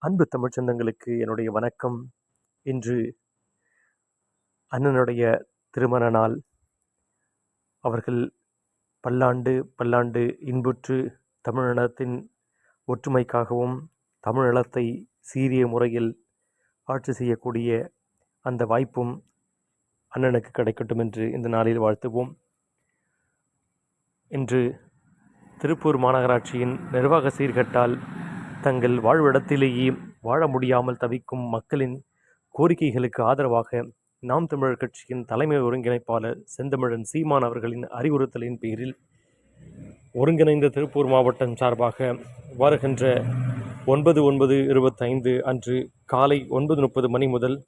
அன்பு தமிழ்ச் சொந்தங்களுக்கு என்னுடைய வணக்கம். இன்று அண்ணனுடைய திருமண நாள். அவர்கள் பல்லாண்டு பல்லாண்டு இன்புற்று தமிழினத்தின் ஒற்றுமைக்காகவும் தமிழினத்தை சீரிய முறையில் ஆட்சி செய்யக்கூடிய அந்த வாய்ப்பும் அண்ணனுக்கு கிடைக்கட்டும் என்று இந்த நாளில் வாழ்த்துவோம். இன்று திருப்பூர் மாநகராட்சியின் நிர்வாக சீர்கேட்டால் தங்கள் வாழ்விடத்திலேயே வாழ முடியாமல் தவிக்கும் மக்களின் கோரிக்கைகளுக்கு ஆதரவாக நாம் தமிழர் கட்சியின் தலைமை ஒருங்கிணைப்பாளர் செந்தமிழன் சீமான் அவர்களின் அறிவுறுத்தலின் பேரில் ஒருங்கிணைந்த திருப்பூர் மாவட்டம் சார்பாக வருகின்ற 9/9/25 அன்று காலை 9:30 மணி முதல்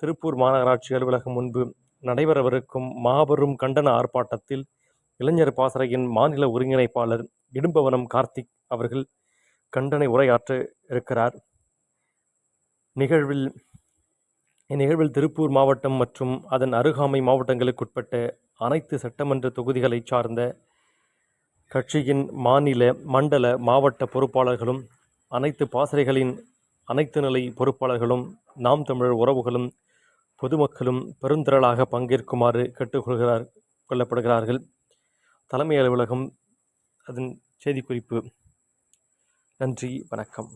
திருப்பூர் மாநகராட்சி அலுவலகம் முன்பு நடைபெறவிருக்கும் மாபெரும் கண்டன ஆர்ப்பாட்டத்தில் இளைஞர் பாசறையின் மாநில ஒருங்கிணைப்பாளர் இடும்பவனம் கார்த்திக் அவர்கள் கண்டன உரையாற்ற இருக்கிறார். இந்நிகழ்வில் திருப்பூர் மாவட்டம் மற்றும் அதன் அருகாமை மாவட்டங்களுக்குட்பட்ட அனைத்து சட்டமன்ற தொகுதிகளைச் சார்ந்த கட்சியின் மாநில, மண்டல, மாவட்ட பொறுப்பாளர்களும், அனைத்து பாசறைகளின் அனைத்து நிலை பொறுப்பாளர்களும், நாம் தமிழர் உறவுகளும், பொதுமக்களும் பெருந்திரளாக பங்கேற்குமாறு கொள்ளப்படுகிறார்கள். தலைமை அலுவலகம் அதன் செய்திக்குறிப்பு. நன்றி, வணக்கம்.